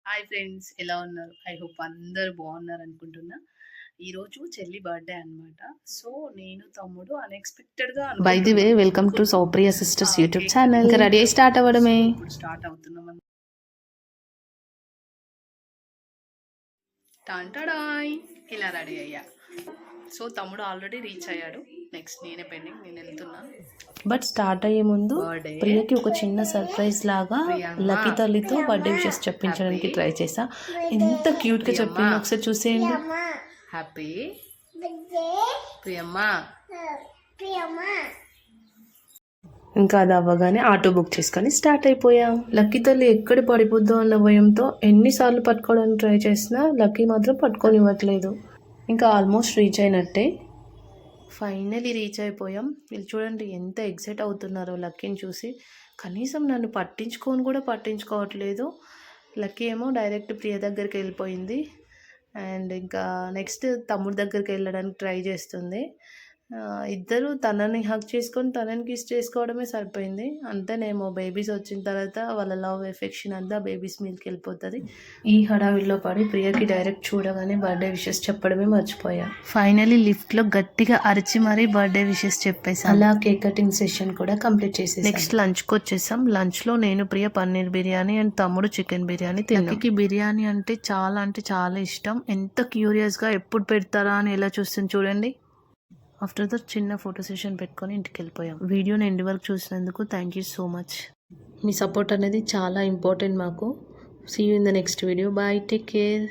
Hi friends, ఎలా ఉన్నారు? I hope అందరూ బాగున్నారు అనుకుంటున్నా. ఈరోజు చెల్లి బర్త్డే అనమాట. సో నేను తమ్ముడు అన్ఎక్స్పెక్టెడ్గా by the way welcome to Soupriya sisters YouTube channel. ఇంకా రెడీ అయి స్టార్ట్ అవ్వడమే. ఇప్పుడు స్టార్ట్ అవుతున్నాం. టాంటాడాయ్ ఇలా రెడీ అయ్యా. సో తమ్ముడు ఆల్రెడీ రీచ్ అయ్యాడు. నెక్స్ట్ నేనే పెండింగ్, నేను వెళ్తున్నా. బట్ స్టార్ట్ అయ్యే ముందు ప్రియకి ఒక చిన్న సర్ప్రైజ్ లాగా లక్కీ తల్లితో బర్త్డే విషెస్ చెప్పించడానికి ట్రై చేసా. ఎంత క్యూట్ గా చెప్పింది, ఒకసారి చూసేయండి. హ్యాపీ ప్రియమ్మ. ఇంకా అది అవ్వగానే ఆటో బుక్ చేసుకొని స్టార్ట్ అయిపోయాం. లక్కీ తల్లి ఎక్కడ పడిపోద్దో అన్న భయంతో ఎన్నిసార్లు పట్టుకోవడానికి ట్రై చేసినా లక్కీ మాత్రం పట్టుకొని ఇవ్వట్లేదు. ఇంకా ఆల్మోస్ట్ రీచ్ అయినట్టే. ఫైనలీ రీచ్ అయిపోయాం. వీళ్ళు చూడండి ఎంత ఎగ్జైట్ అవుతున్నారో లక్కీని చూసి. కనీసం నన్ను పట్టించుకోవట్లేదు. లక్కీ ఏమో డైరెక్ట్ ప్రియ దగ్గరికి వెళ్ళిపోయింది. అండ్ ఇంకా నెక్స్ట్ తమ్ముడి దగ్గరికి వెళ్ళడానికి ట్రై చేస్తుంది. ఇద్దరు తనని హగ్ చేసుకొని తనని కిస్ చేసుకోవడమే సరిపోయింది. అంతేనేమో బేబీస్ వచ్చిన తర్వాత వాళ్ళ లవ్ ఎఫెక్షన్ అంతా బేబీస్ మీదకి వెళ్ళిపోతుంది. ఈ హడావిడిలో పడి ప్రియకి డైరెక్ట్ చూడగానే బర్త్డే విషెస్ చెప్పడమే మర్చిపోయా. ఫైనలీ లిఫ్ట్లో గట్టిగా అరిచి మరీ బర్త్డే విషెస్ చెప్పేసాం. అలా కేక్ కటింగ్ సెషన్ కూడా కంప్లీట్ చేసేసాం. నెక్స్ట్ లంచ్కి వచ్చేసాం. లంచ్లో నేను ప్రియ పన్నీర్ బిర్యానీ అండ్ తమ్ముడు చికెన్ బిర్యానీ తిన్నాం. బిర్యానీ అంటే చాలా ఇష్టం. ఎంత క్యూరియస్గా ఎప్పుడు పెడతారా అని ఎలా చూస్తుంది చూడండి. ఆఫ్టర్ దట్ చిన్న ఫోటో సెషన్ పెట్టుకొని ఇంటికి వెళ్ళిపోయాం. వీడియోని ఎండ్ వరకు చూసినందుకు థ్యాంక్ యూ సో మచ్. మీ సపోర్ట్ అనేది చాలా ఇంపార్టెంట్ మాకు. See you in the next video. Bye, take care.